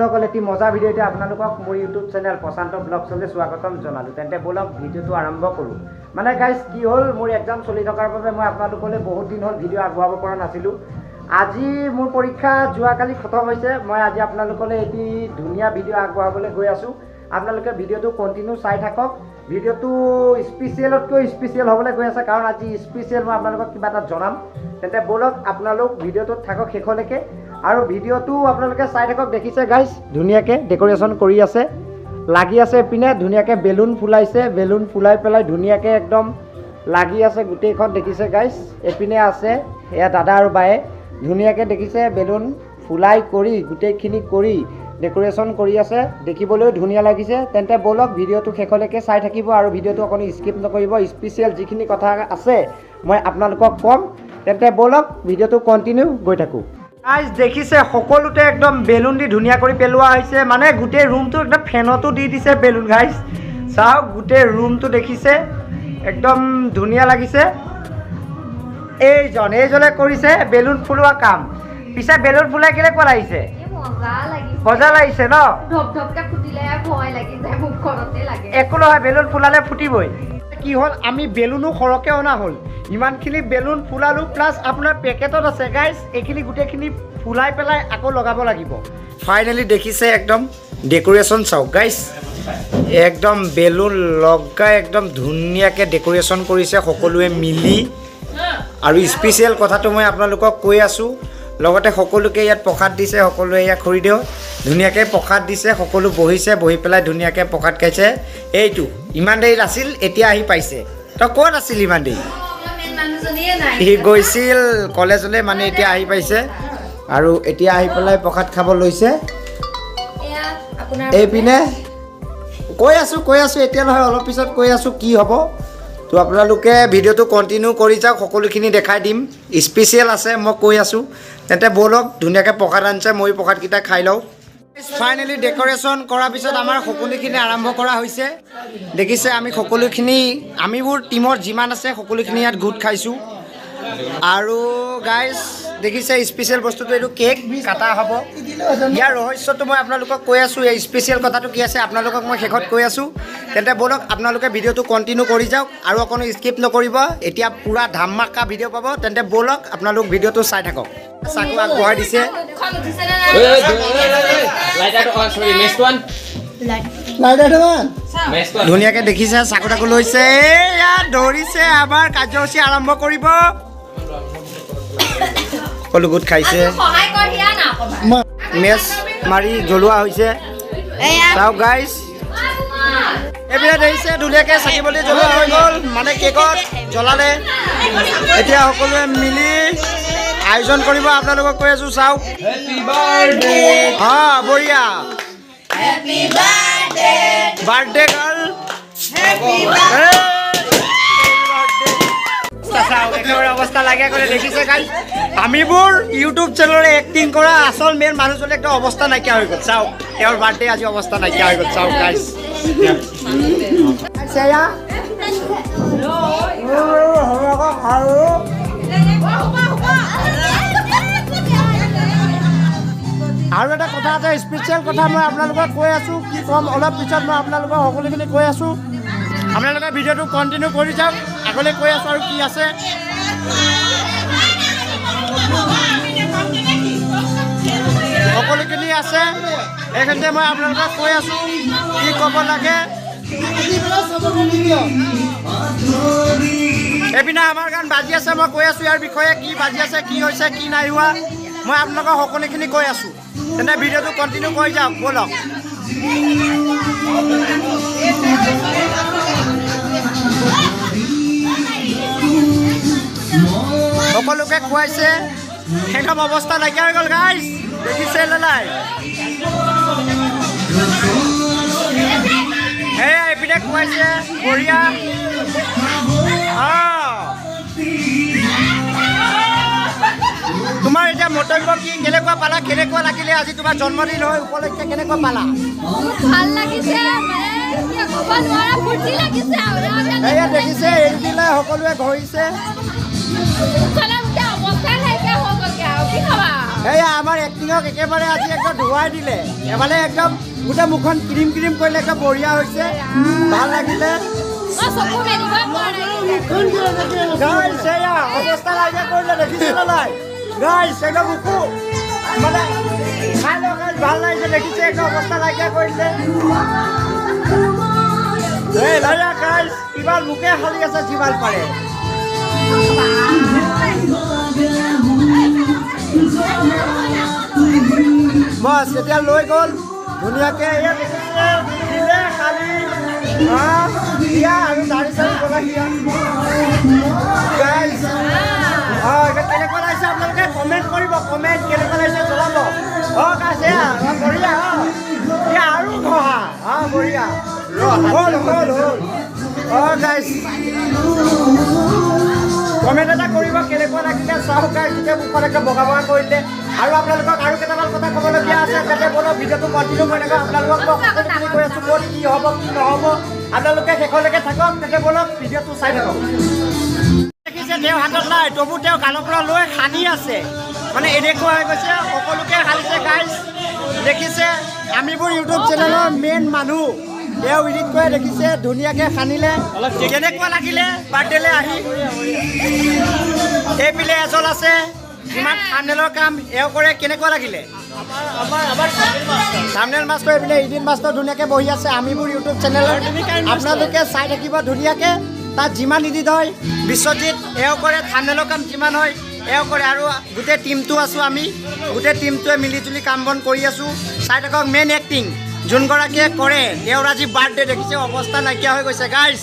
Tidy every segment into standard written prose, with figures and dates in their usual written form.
বন্ধুসকল এটি মজা ভিডিঅ'তে আপোনালোকক মোৰ ইউটিউব চেনেল প্ৰশান্ত ব্লগছলৈ স্বাগতম জনালোঁ। তেন্তে বলক ভিডিঅ'টো আৰম্ভ কৰোঁ। মানে গাইজ কি হ'ল, মোৰ এক্সাম চলি থকাৰ বাবে মই আপোনালোকলৈ বহুত দিন হ'ল ভিডিঅ' আগবঢ়াব পৰা নাছিলোঁ। আজি মোৰ পৰীক্ষা যোৱাকালি খতম হৈছে। মই আজি আপোনালোকলৈ এটি ধুনীয়া ভিডিঅ' আগবঢ়াবলৈ গৈ আছোঁ। আপোনালোকে ভিডিঅ'টো কণ্টিনিউ চাই থাকক। ভিডিঅ'টো স্পেচিয়েলতকৈ স্পেচিয়েল হ'বলৈ গৈ আছে, কাৰণ আজি স্পেচিয়েল মই আপোনালোকক কিবা এটা জনাম। তেন্তে বলক আপোনালোক ভিডিঅ'টোত থাকক শেষলৈকে, আৰু ভিডিঅ'টো আপোনালোকে চাই থাকক। দেখিছে গাইজ ধুনীয়াকৈ ডেক'ৰেশ্যন কৰি আছে, লাগি আছে। এপিনে ধুনীয়াকৈ বেলুন ফুলাইছে, বেলুন ফুলাই পেলাই ধুনীয়াকৈ একদম লাগি আছে গোটেইখন। দেখিছে গাইজ, এপিনে আছে এয়া দাদা আৰু বায়ে ধুনীয়াকৈ দেখিছে বেলুন ফুলাই কৰি গোটেইখিনি কৰি ডেক'ৰেশ্যন কৰি আছে, দেখিবলৈও ধুনীয়া লাগিছে। তেন্তে বলক ভিডিঅ'টো শেষলৈকে চাই থাকিব আৰু ভিডিঅ'টো অকণো স্কিপ নকৰিব। স্পেচিয়েল যিখিনি কথা আছে মই আপোনালোকক ক'ম। তেন্তে বলক ভিডিঅ'টো কণ্টিনিউ গৈ থাকোঁ। গাইজ দেখিছে সকলোতে একদম বেলুন দি ধুনীয়া কৰি পেলোৱা হৈছে, মানে গোটেই ৰুমটো একদম ফেনতো দি দিছে বেলুন। গাইজ চাওক গোটেই ৰুমটো দেখিছে, একদম ধুনীয়া লাগিছে। এইজনে কৰিছে বেলুন ফুলোৱা কাম। পিছে বেলুন ফুলাই কেনেকুৱা লাগিছে? মজা লাগিছে ন? একো নহয়, বেলুন ফুলালে ফুটিবই। কি হ'ল, আমি বেলুনো সৰহকৈ অনা হ'ল, ইমানখিনি বেলুন ফুলালোঁ, প্লাছ আপোনাৰ পেকেটত আছে গাইজ। এইখিনি গোটেইখিনি ফুলাই পেলাই আকৌ লগাব লাগিব। ফাইনেলি দেখিছে একদম ডেক'ৰেশ্যন চাওক গাইজ, একদম বেলুন লগাই একদম ধুনীয়াকৈ ডেক'ৰেশ্যন কৰিছে সকলোৱে মিলি। আৰু স্পেচিয়েল কথাটো মই আপোনালোকক কৈ আছোঁ, লগতে সকলোকে ইয়াত প্ৰসাদ দিছে। সকলোৱে ইয়াত খৰি দিওঁ ধুনীয়াকৈ প্ৰসাদ দিছে, সকলো বহিছে, বহি পেলাই ধুনীয়াকৈ প্ৰসাদ খাইছে। এইটো ইমান দেৰি আছিল, এতিয়া আহি পাইছে। তই ক'ত আছিল ইমান দেৰি? সি গৈছিল কলেজলৈ, মানে এতিয়া আহি পাইছে আৰু এতিয়া আহি পেলাই প্ৰসাদ খাব লৈছে। এইপিনে কৈ আছোঁ এতিয়া নহয়, অলপ পিছত কৈ আছোঁ কি হ'ব। তো আপোনালোকে ভিডিঅ'টো কণ্টিনিউ কৰি যাওক, সকলোখিনি দেখাই দিম। স্পেচিয়েল আছে মই কৈ আছোঁ। তেন্তে ব'লক, ধুনীয়াকৈ প্ৰসাদ আনিছে, মই প্ৰসাদকেইটা খাই লওঁ। ফাইনেলি ডেক'ৰেশ্যন কৰাৰ পিছত আমাৰ সকলোখিনি আৰম্ভ কৰা হৈছে। দেখিছে আমি সকলোখিনি, আমিবোৰ টীমৰ যিমান আছে সকলোখিনি ইয়াত গোট খাইছোঁ। আৰু গাইজ দেখিছে স্পেচিয়েল বস্তুটো এইটো কেক কাটা হ'ব। ইয়াৰ ৰহস্যটো মই আপোনালোকক কৈ আছোঁ, এই স্পেচিয়েল কথাটো কি আছে আপোনালোকক মই শেষত কৈ আছোঁ। তেন্তে ব'লক আপোনালোকে ভিডিঅ'টো কণ্টিনিউ কৰি যাওক আৰু অকণো স্কিপ নকৰিব। এতিয়া পূৰা ধামাকা ভিডিঅ' পাব। তেন্তে ব'লক আপোনালোক ভিডিঅ'টো চাই থাকক। চাকু আগবঢ়াই দিছে, ধুনীয়াকৈ দেখিছে চাকু তাকু লৈছে। ইয়াত ধৰিছে, আমাৰ কাৰ্যসূচী আৰম্ভ কৰিব। সকলো গোট খাইছে, মেচ মাৰি জ্বলোৱা হৈছে। চাওক গাইজ, এইবিলাক দেখিছে ধুনীয়াকৈ চাকি বন্তি জ্বলোৱা হৈ গ'ল, মানে কেকত জ্বলালে। এতিয়া সকলোৱে মিলি আয়োজন কৰিব, আপোনালোকক কৈ আছোঁ চাওক। হা বঢ়িয়া, বাৰ্থডে গাৰ্ল। একেবাৰে অৱস্থা লাগে কৰি দেখিছে গাইজ, আমিবোৰ ইউটিউব চেনেলৰে এক্টিং কৰা আচল মেইন মানুহজনে একদম অৱস্থা নাইকিয়া হৈ গ'ল। চাওক তেওঁৰ বাৰ্থডে আজি অৱস্থা নাইকিয়া হৈ গ'ল। চাওক গাইজ, আৰু এটা কথা আছে, স্পেচিয়েল কথা মই আপোনালোকক কৈ আছোঁ। কি ক'ম অলপ পিছত মই আপোনালোকক সকলোখিনি কৈ আছোঁ। আপোনালোকে ভিডিঅ'টো কণ্টিনিউ কৰি যাওক, আগলৈ কৈ আছোঁ আৰু কি আছে। সকলোখিনি আছে, এইখিনিতে মই আপোনালোকক কৈ আছোঁ কি ক'ব লাগে। এইপিনে আমাৰ গান বাজি আছে, মই কৈ আছোঁ ইয়াৰ বিষয়ে, কি বাজি আছে, কি হৈছে, কি নাই হোৱা, মই আপোনালোকক সকলোখিনি কৈ আছোঁ। তেন্তে ভিডিঅ'টো কণ্টিনিউ কৰি যাওক ব'লক। সকলোকে খুৱাইছে, একদম অৱস্থা নাইকিয়া হৈ গ'ল গাইজ। দেখিছে নাই? সেয়া এইপিনে খুৱাইছে, বঢ়িয়া। তোমাৰ এতিয়া মন্তব্য কি, কেনেকুৱা পালা, কেনেকুৱা লাগিলে আজি তোমাৰ জন্মদিন হয় উপলক্ষে, কেনেকুৱা পালা? ভাল লাগিছে, এয়া দেখিছে এৰি দিলে, সকলোৱে ঘৰিছে। এয়া আমাৰ এক্টিঙক একেবাৰে আজি একদম ধুৱাই দিলে এফালে একদম গোটেই মুখখন ক্ৰীম ক্ৰীম কৰিলে একদম বঢ়িয়া হৈছে ভাল লাগিলে গাইছ এয়া অৱস্থা লাগে কৰিলে দেখিছে নাই গাইছ একদম উকু মানে খাই লওক ভাল লাগিছে দেখিছে একদম অৱস্থা নাইকিয়া কৰিছে এই লাইয়া গাইছ কিমান মুখে খালি আছে যিমান পাৰে বস এতিয়া লৈ গ'ল ধুনীয়াকে ইয়াত দিলে খালি আমি দাড়ি চাড়ি বনাই গাইছ কেনেকুৱা লাগিছে আপোনালোকে কমেণ্ট কৰিব কমেণ্ট কেনেকুৱা লাগিছে জনাব গাইছ বঢ়িয়া আৰু ঘহা বঢ়িয়া হ'ল গাইছ কমেণ্ট এটা কৰিব কেনেকুৱা লাগিলে চাওক গাইছ এতিয়া মুখত একদম বগা বগা কৰিলে আৰু আপোনালোকক আৰু কেইটামান কথা ক'বলগীয়া আছে যাতে বলক ভিডিঅ'টো কণ্টিনিউ কৰি থাকক আপোনালোকক মই সকলোখিনি কৈ আছোঁ ক'ত কি হ'ব কি নহ'ব আপোনালোকে শেষলৈকে থাকক যাতে বলক ভিডিঅ'টো চাই থাকক দেখিছে তেওঁ হাতত নাই তবু তেওঁ কাণৰ পৰা লৈ সানি আছে মানে এনেকুৱা হৈ গৈছে সকলোকে সানিছে গাইছ দেখিছে আমিবোৰ ইউটিউব চেনেলৰ মেইন মানুহ তেওঁ এডিট কৰি দেখিছে ধুনীয়াকৈ সানিলে কেনেকুৱা লাগিলে বাৰ্থডেলৈ আহি এইপিনে এজল আছে যিমান থাম্বনেইলৰ কাম এওঁ কৰে কেনেকুৱা লাগিলে থাম্বনেইল মাষ্টৰ এইপিনে এডিট মাষ্টৰ ধুনীয়াকৈ বহি আছে আমিবোৰ ইউটিউব চেনেলত আপোনালোকে চাই থাকিব ধুনীয়াকৈ তাত যিমান এডিট হয় বিশ্বজিৎ এওঁ কৰে থাম্বনেইলৰ কাম যিমান হয় এওঁ কৰে আৰু গোটেই টীমটো আছোঁ আমি গোটেই টীমটোৱে মিলিজুলি কাম বন কৰি আছোঁ চাই থাকক মেইন এক্টিং যোনগৰাকীয়ে কৰে তেওঁৰ আজি বাৰ্থডে দেখিছে অৱস্থা নাইকিয়া হৈ গৈছে গাইছ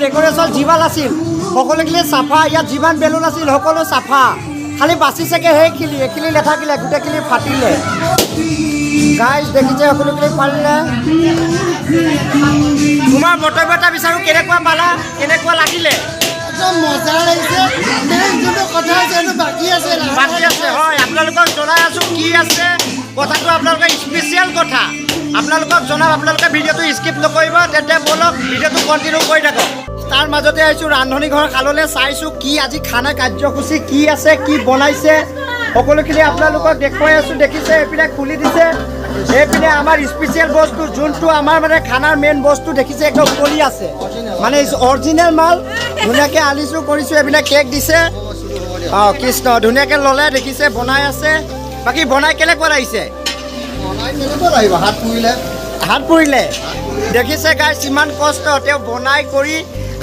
ডেক'ৰেশ্যন যিমান আছিল সকলোখিনি চাফা ইয়াত যিমান বেলুন আছিল সকলো চাফা খালি বাচিছেগৈ এইখিনি নাথাকিলে গোটেইখিনি ফাটিলে গাইছ দেখিছে সকলোখিনি পাৰিলে তোমাৰ মন্তব্য এটা বিচাৰোঁ কেনেকুৱা পালা কেনেকুৱা লাগিলে মজা লাগিছে যোনটো কথা আছে সেইটো বাকী আছে হয় আপোনালোকক জনাই আছোঁ কি আছে কথাটো আপোনালোকে স্পেচিয়েল কথা আপোনালোকক জনাম আপোনালোকে ভিডিঅ'টো স্কিপ নকৰিব তেন্তে বলক ভিডিঅ'টো কণ্টিনিউ কৰি থাকক তাৰ মাজতে আহিছোঁ ৰান্ধনি ঘৰ খাললৈ চাইছোঁ কি আজি খানা কাৰ্যসূচী কি আছে কি বনাইছে সকলোখিনি আপোনালোকক দেখুৱাই আছোঁ দেখিছে এইপিনে খুলি দিছে এইপিনে আমাৰ স্পেচিয়েল বস্তু যোনটো আমাৰ মানে খানাৰ মেইন বস্তু দেখিছে একদম কৰি আছে মানে অৰিজিনেল মাল ধুনীয়াকৈ আনিছোঁ কৰিছোঁ এইপিনে কেক দিছে কৃষ্ণ ধুনীয়াকৈ ল'লে দেখিছে বনাই আছে বাকী বনাই কেনেকুৱা লাগিছে হাত পুৰিলে দেখিছে গাইছ ইমান কষ্ট তেওঁ বনাই কৰি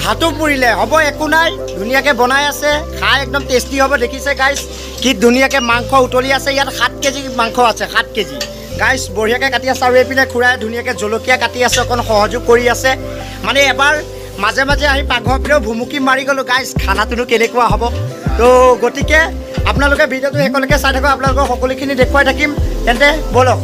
হাতো পুৰিলে হ'ব একো নাই ধুনীয়াকৈ বনাই আছে খাই একদম টেষ্টি হ'ব দেখিছে গাইছ কি ধুনীয়াকৈ মাংস উতলি আছে ইয়াত 7 কেজি মাংস আছে 7 কেজি গাইছ বঢ়িয়াকৈ কাটি আছে আৰু এইপিনে খুৰাই ধুনীয়াকৈ জলকীয়া কাটি আছে অকণ সহযোগ কৰি আছে মানে এবাৰ মাজে মাজে আহি পাকঘৰৰ পিনেও ভুমুকি মাৰি গ'লোঁ গাইছ খানাটোনো কেনেকুৱা হ'ব তো গতিকে আপোনালোকে ভিডিঅ'টো শেষলৈকে চাই থাকক আপোনালোকক সকলোখিনি দেখুৱাই থাকিম তেন্তে বলক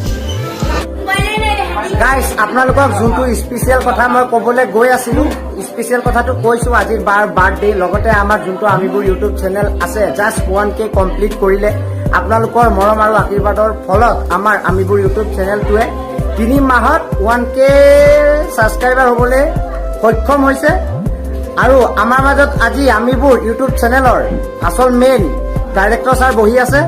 গাইছ আপোনালোকক যোনটো স্পেচিয়েল কথা মই ক'বলৈ গৈ আছিলোঁ স্পেচিয়েল কথাটো কৈছোঁ আজি বাৰ্থডে লগতে আমাৰ যোনটো আমিবোৰ ইউটিউব চেনেল আছে জাষ্ট 1K কমপ্লিট কৰিলে আপোনালোকৰ মৰম আৰু আশীৰ্বাদৰ ফলত আমাৰ আমিবোৰ ইউটিউব চেনেলটোৱে 3 মাহত 1K ছাবস্ক্ৰাইবাৰ হ'বলৈ সক্ষম হৈছে আৰু আমাৰ মাজত আজি আমিবোৰ ইউটিউব চেনেলৰ আচল মেইন ডাইৰেক্টৰ ছাৰ বহি আছে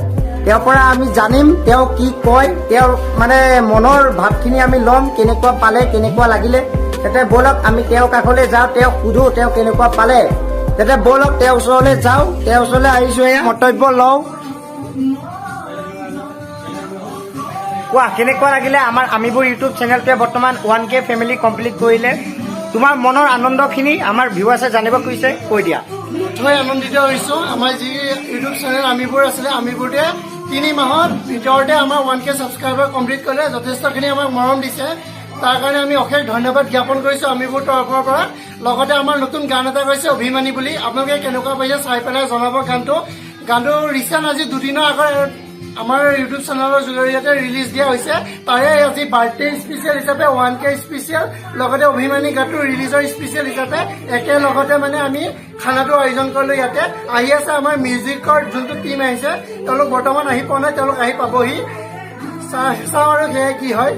তেওঁৰ পৰা আমি জানিম তেওঁ কি কয় তেওঁৰ মানে মনৰ ভাৱখিনি আমি ল'ম কেনেকুৱা পালে কেনেকুৱা লাগিলে তেতে বলক আমি তেওঁৰ কাষলৈ যাওঁ তেওঁক সোধোঁ তেওঁ কেনেকুৱা পালে তেতে বলক তেওঁৰ ওচৰলৈ যাওঁ তেওঁৰ ওচৰলৈ আহিছোঁ এয়া মন্তব্য লওঁ কোৱা কেনেকুৱা লাগিলে আমাৰ আমিবোৰ ইউটিউব চেনেলটোৱে বৰ্তমান 1K ফেমিলি কমপ্লিট কৰিলে তোমাৰ মনৰ আনন্দখিনি আমাৰ ভিউৱাৰ্ছে জানিব খুজিছে কৈ দিয়া মই আনন্দিত হৈছোঁ আমাৰ যি ইউটিউব চেনেল আমিবোৰ আছিলে আমিবোৰে 3 মাহৰ ভিতৰতে আমাৰ 1K ছাবস্ক্ৰাইবাৰ কমপ্লিট কৰিলে যথেষ্টখিনি আমাক মৰম দিছে তাৰ কাৰণে আমি অশেষ ধন্যবাদ জ্ঞাপন কৰিছোঁ আমিবোৰ তৰফৰ পৰা লগতে আমাৰ নতুন গান এটা গৈছে অভিমানী বুলি আপোনালোকে কেনেকুৱা পাইছে চাই পেলাই জনাব গানটো ৰিচেণ্ট আজি 2 দিনৰ আগত আমাৰ ইউটিউব চেনেলৰ জৰিয়তে ৰিলিজ দিয়া হৈছে তাৰে আজি বাৰ্থডে স্পেচিয়েল হিচাপে 1K স্পেচিয়েল লগতে অভিমানী গানটো ৰিলিজৰ স্পেচিয়েল হিচাপে একেলগতে মানে আমি খানাটো আয়োজন কৰিলোঁ ইয়াতে আহি আছে আমাৰ মিউজিকৰ যোনটো টীম আহিছে তেওঁলোক বৰ্তমান আহি পোৱা নাই তেওঁলোক আহি পাবহি চাওঁ আৰু সেয়াই কি হয়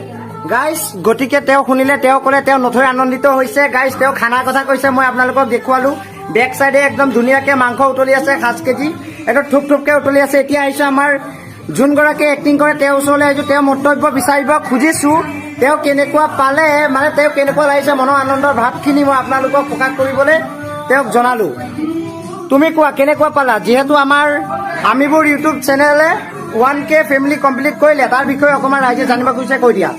গাইজ গতিকে তেওঁ শুনিলে তেওঁ ক'লে তেওঁ নথৈ আনন্দিত হৈছে গাইজ তেওঁ খানাৰ কথা কৈছে মই আপোনালোকক দেখুৱালোঁ বেক চাইডে একদম ধুনীয়াকৈ মাংস উতলি আছে 7 কেজি একদম থুপ থুপকৈ উতলি আছে এতিয়া আহিছে আমাৰ যোনগৰাকী এক্টিং কৰে তেওঁৰ ওচৰলৈ আহিছোঁ, তেওঁ মন্তব্য বিচাৰিব খুজিছোঁ। তেওঁ কেনেকুৱা পালে, মানে তেওঁ কেনেকুৱা লাগিছে, মনৰ আনন্দৰ ভাৱখিনি মই আপোনালোকক প্ৰকাশ কৰিবলৈ তেওঁক জনালোঁ। তুমি কোৱা কেনেকুৱা পালা? যিহেতু আমাৰ আমিবোৰ ইউটিউব চেনেলে 1K ফেমিলি কমপ্লিট কৰিলে, তাৰ বিষয়ে অকণমান ৰাইজে জানিব খুজিছে, কৈ দিয়া।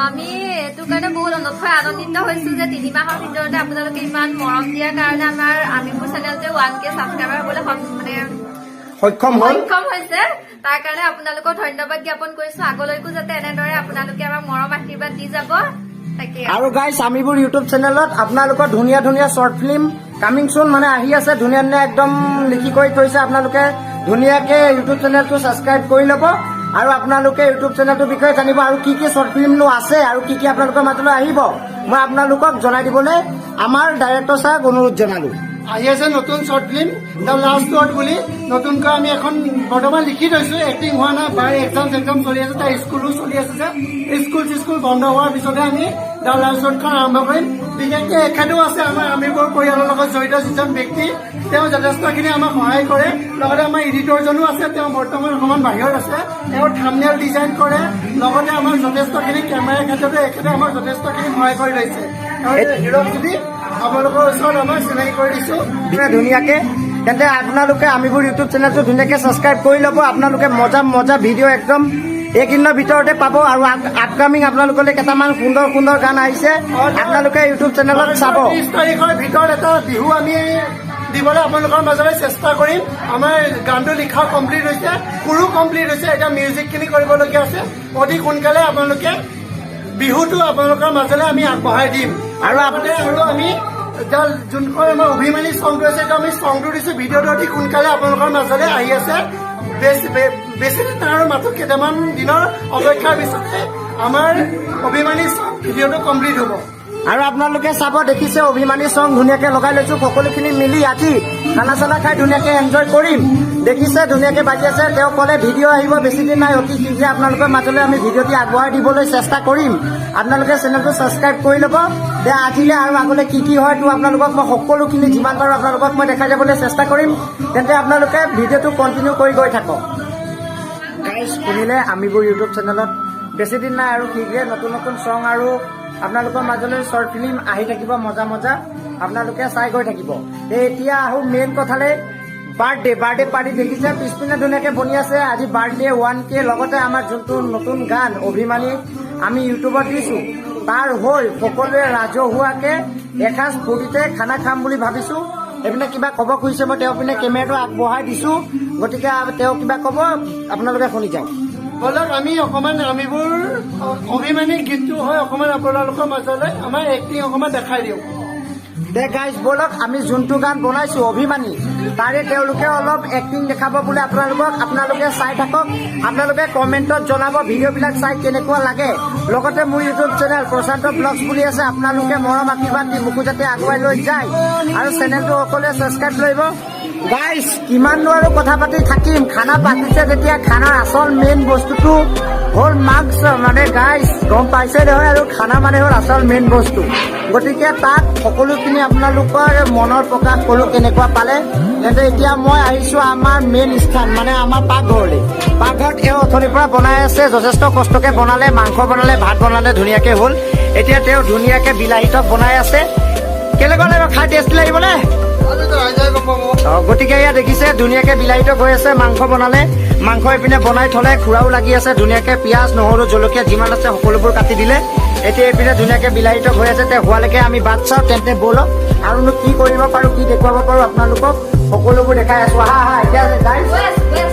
আমি এইটো কাৰণে বহুত নথৈ আনন্দিত হৈছো যে 3 মাহৰ ভিতৰতে আপোনালোকে ইমান মৰম দিয়াৰ কাৰণে আমাৰ আমিবোৰ চেনেলটোৱে 1K ছাবস্ক্ৰাইবাৰ হ'বলৈ মানে সক্ষম হৈছে। তাৰ কাৰণে আপোনালোকক ধন্যবাদ জ্ঞাপন কৰিছো। আগলৈকো যাতে এনেদৰে আপোনালোকে আমাক মৰম আশীৰ্বাদ দি যাব। আৰু গাইছ, আমিবোৰ ইউটিউব চেনেলত আপোনালোকৰ ধুনীয়া ধুনীয়া শ্বৰ্ট ফিল্ম কামিং চুন মানে আহি আছে। ধুনীয়া ধুনীয়া একদম লিখি কৰি থৈছে। আপোনালোকে ধুনীয়াকে ইউটিউব চেনেলটো ছাবস্ক্ৰাইব কৰি ল'ব আৰু আপোনালোকে ইউটিউব চেনেলটোৰ বিষয়ে জানিব আৰু কি কি শ্বৰ্ট ফিল্মনো আছে আৰু কি কি আপোনালোকৰ মাজলৈ আহিব মই আপোনালোকক জনাই দিবলৈ আমাৰ ডাইৰেক্টৰ ছাৰক অনুৰোধ জনালোঁ। আহি আছে নতুন short film the last word বুলি। নতুনকৈ আমি এখন বৰ্তমান লিখি থৈছো, এক্টিং হোৱা নাই, বাৰ এক্সাম চলি আছে, তাৰ স্কুলো চলি আছে যে স্কুল বন্ধ হোৱাৰ পিছতে আমি দ্য লাষ্ট ৱৰ্ডখন আৰম্ভ কৰিম। বিশেষকৈ এখেতো আছে আমাৰ আমিবোৰ পৰিয়ালৰ লগত জড়িত যিজন ব্যক্তি, তেওঁ যথেষ্টখিনি আমাক সহায় কৰে। লগতে আমাৰ এডিটৰজনো আছে, তেওঁ বৰ্তমান অকণমান বাহিৰত আছে, তেওঁ থাম্বনেইল ডিজাইন কৰে। লগতে আমাক যথেষ্টখিনি কেমেৰাৰ ক্ষেত্ৰতে এখেতে আমাক যথেষ্টখিনি সহায় কৰি লৈছে। হিৰক যদি আপোনালোকৰ ওচৰত আমাৰ চিনাকি কৰি দিছো ধুনীয়াকে। তেন্তে আপোনালোকে আমিবোৰ ইউটিউব চেনেলটো ধুনীয়াকে ছাবস্ক্ৰাইব কৰি ল'ব। আপোনালোকে মজা ভিডিঅ' একদম এইকেইদিনৰ ভিতৰতে পাব আৰু আপকামিং আপোনালোকলৈ কেইটামান সুন্দৰ গান আহিছে, আপোনালোকে ইউটিউব চেনেলত চাব। 30 তাৰিখৰ ভিতৰত এটা বিহু আমি দিবলৈ আপোনালোকৰ মাজলৈ চেষ্টা কৰিম। আমাৰ গানটো লিখা কমপ্লিট হৈছে, সুৰো কমপ্লিট হৈছে, এতিয়া মিউজিকখিনি কৰিবলগীয়া আছে। অতি সোনকালে আপোনালোকে বিহুটো আপোনালোকৰ মাজলৈ আমি আগবঢ়াই দিম। আৰু আমি যোনখন আমাৰ অভিমানী চংটো আছে, আমি চংটো দিছো, ভিডিঅ'টো অতি সোনকালে আপোনালোকৰ মাজলৈ আহি আছে। বেছি দিন আৰু মাত্ৰ কেইটামান দিনৰ অপেক্ষাৰ পিছতে আমাৰ অভিমানী চং ভিডিঅ'টো কমপ্লিট হ'ব। আৰু আপোনালোকে চাব, দেখিছে অভিমানী চং ধুনীয়াকে লগাই লৈছো। সকলোখিনি মিলি আজি খানা চানা খাই ধুনীয়াকে এনজয় কৰিম। দেখিছে ধুনীয়াকে বাজি আছে। তেওঁ ক'লে ভিডিঅ' আহিব, বেছি দিন নাই, অতি শীঘ্ৰে আপোনালোকৰ মাজলৈ আমি ভিডিঅ'টি আগবঢ়াই দিবলৈ চেষ্টা কৰিম। আপোনালোকে চেনেলটো ছাবস্ক্ৰাইব কৰি ল'ব। যে আজিলে আৰু আগলৈ কি হয় তো আপোনালোকক মই সকলোখিনি যিমান পাৰোঁ আপোনালোকক মই দেখাই যাবলৈ চেষ্টা কৰিম। তেন্তে আপোনালোকে ভিডিঅ'টো কণ্টিনিউ কৰি গৈ থাকক। গাইজ, শুনিলে আমিবোৰ ইউটিউব চেনেলত বেছি দিন নাই আৰু শীঘ্ৰে নতুন চং আৰু আপোনালোকৰ মাজলৈ শ্বৰ্ট ফিল্ম আহি থাকিব। মজা আপোনালোকে চাই গৈ থাকিব। এতিয়া আহোঁ মেইন কথালৈ। বাৰ্থডে পাৰ্টি দেখিছে, পিছপিনে ধুনীয়াকে বনি আছে। আজি বাৰ্থডে 1K, লগতে আমাৰ যোনটো নতুন গান অভিমানী আমি ইউটিউবত দিছো, তাৰ হৈ সকলোৱে ৰাজহুৱাকে এসাঁজ ফূৰ্তিতে খানা খাম বুলি ভাবিছো। এইপিনে কিবা ক'ব খুজিছে, মই তেওঁ পিনে কেমেৰাটো আগবঢ়াই দিছো। গতিকে তেওঁ কিবা ক'ব, আপোনালোকে শুনি যাওক। বলক আমি অকণমান আমিবোৰ অভিমানী গীতটো হয় অকণমান আপোনালোকৰ মাজলৈ আমাৰ এক্টিং অকণমান দেখাই দিওঁ। দে গাইজ, বলক আমি যোনটো গান বনাইছো অভিমানী, তাৰে তেওঁলোকে অলপ এক্টিং দেখাব বোলে আপোনালোকে চাই থাকক। আপোনালোকে কমেণ্টত জনাব ভিডিঅ'বিলাক চাই কেনেকুৱা লাগে। লগতে মোৰ ইউটিউব চেনেল প্ৰশান্ত ব্লগছ বুলি আছে, আপোনালোকে মৰম আশীৰ্বাদ দি মোকো যাতে আগুৱাই লৈ যায় আৰু চেনেলটো সকলোৱে ছাবস্ক্ৰাইব কৰিব। গাইজ, কিমাননো আৰু কথা পাতি থাকিম। খানা পাতিছে যেতিয়া খানাৰ আচল মেইন বস্তুটো হ'ল মাংস। মানে গাইজ গম পাইছে নহয়, আৰু খানা মানে হ'ল আচল মেইন বস্তু। গতিকে তাত সকলোখিনি আপোনালোকৰ মনৰ প্ৰকাশ কৰোঁ কেনেকুৱা পালে। তেন্তে এতিয়া মই আহিছোঁ আমাৰ মেইন স্থান, মানে আমাৰ পাকঘৰলৈ। পাকঘৰত তেওঁ অথনিৰ পৰা বনাই আছে, যথেষ্ট কষ্টকে বনালে। মাংস বনালে, ভাত বনালে, ধুনীয়াকে হ'ল। এতিয়া তেওঁ ধুনীয়াকে বিলাহী টক বনাই আছে। কেনেকুৱা লাগিব খাই? টেষ্টি লাগিবনে? গতিকে এয়া দেখিছে ধুনীয়াকে বিলাহী টক হৈ আছে। মাংস বনালে, মাংস এইপিনে বনাই থলে, খুৰাও লাগি আছে। ধুনীয়াকে পিঁয়াজ নহৰু জলকীয়া যিমান আছে সকলোবোৰ কাটি দিলে। এতিয়া এইপিনে ধুনীয়াকে বিলাহী টক হৈ আছে। হোৱালৈকে আমি বাট চাওঁ। তেন্তে ব'লক আৰুনো কি কৰিব পাৰোঁ, কি দেখুৱাব পাৰোঁ আপোনালোকক সকলোবোৰ দেখাই আছো। এতিয়া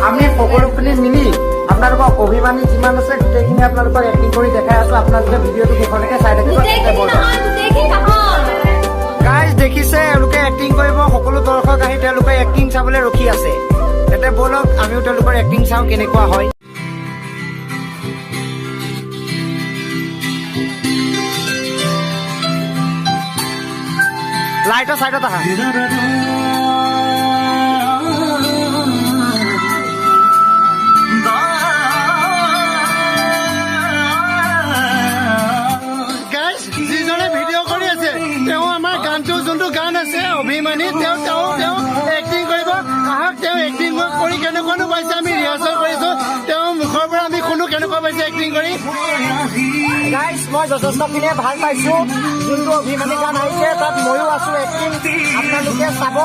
আমি সকলোখিনি মিলি আপোনালোকক অভিমানী যিমান আছে গোটেইখিনি আপোনালোকক এক্টিং কৰি দেখাই আছো। আপোনালোকে ভিডিঅ'টো শেষলৈকে চাই থাকিব। গাইজ, দেখিছে এওঁলোকে এক্টিং কৰিব। সকলো দৰ্শক আহি তেওঁলোকে এক্টিং চাবলৈ ৰখি আছে। তেন্তে ব'লক আমিও তেওঁলোকৰ এক্টিং চাওঁ কেনেকুৱা হয়। লাইটৰ চাইডত আহা। যিজনে ভিডিঅ' কৰি আছে তেওঁ আমাৰ গানটো যোনটো গান আছে অভিমানী, তেওঁ এক্টিং কৰিব। আহক তেওঁ এক্টিং কৰি কেনেকুৱানো পাইছে, আমি ৰিহাৰ্চেল কৰিছো। পাইছে এক্টিং কৰি গাইজ মই যথেষ্টখিনিয়ে ভাল পাইছোঁ যোনটো অভিমানী গান আহিছে তাত ময়ো আছোঁ এক্টিং আপোনালোকে চাব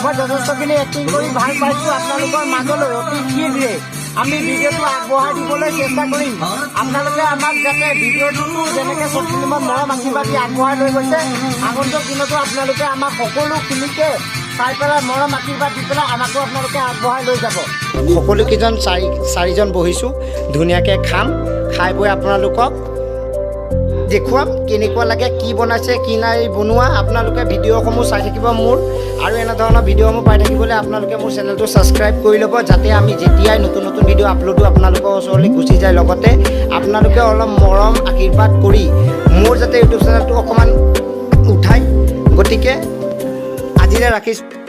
মই যথেষ্টখিনি এক্টিং কৰি ভাল পাইছোঁ আপোনালোকৰ মাজলৈ অতি শীঘ্ৰে আমি ভিডিঅ'টো আগবঢ়াই দিবলৈ চেষ্টা কৰিম আপোনালোকে আমাক যাতে ভিডিঅ'টোতো যেনেকৈ চব ফিল্মত মৰম আশীৰ্বাদ দি আগবঢ়াই লৈ গৈছে আগন্তুক দিনতো আপোনালোকে আমাক সকলোখিনিকে চাই পেলাই মৰম আশীৰ্বাদ দি পেলাই আমাকো আপোনালোকে আগবঢ়াই লৈ যাব সকলোকেইজন চাৰিজন বহিছোঁ ধুনীয়াকৈ খাম খাই বৈ আপোনালোকক দেখুৱাম কেনেকুৱা লাগে কি বনাইছে কি নাই বনোৱা আপোনালোকে ভিডিঅ'সমূহ চাই থাকিব মোৰ আৰু এনেধৰণৰ ভিডিঅ'সমূহ পাই থাকিবলৈ আপোনালোকে মোৰ চেনেলটো ছাবস্ক্ৰাইব কৰি ল'ব যাতে আমি যেতিয়াই নতুন নতুন ভিডিঅ' আপলোডো আপোনালোকৰ ওচৰলৈ গুচি যায় লগতে আপোনালোকে অলপ মৰম আশীৰ্বাদ কৰি মোৰ যাতে ইউটিউব চেনেলটো অকণমান উঠায় গতিকে আজিলৈ ৰাখিছোঁ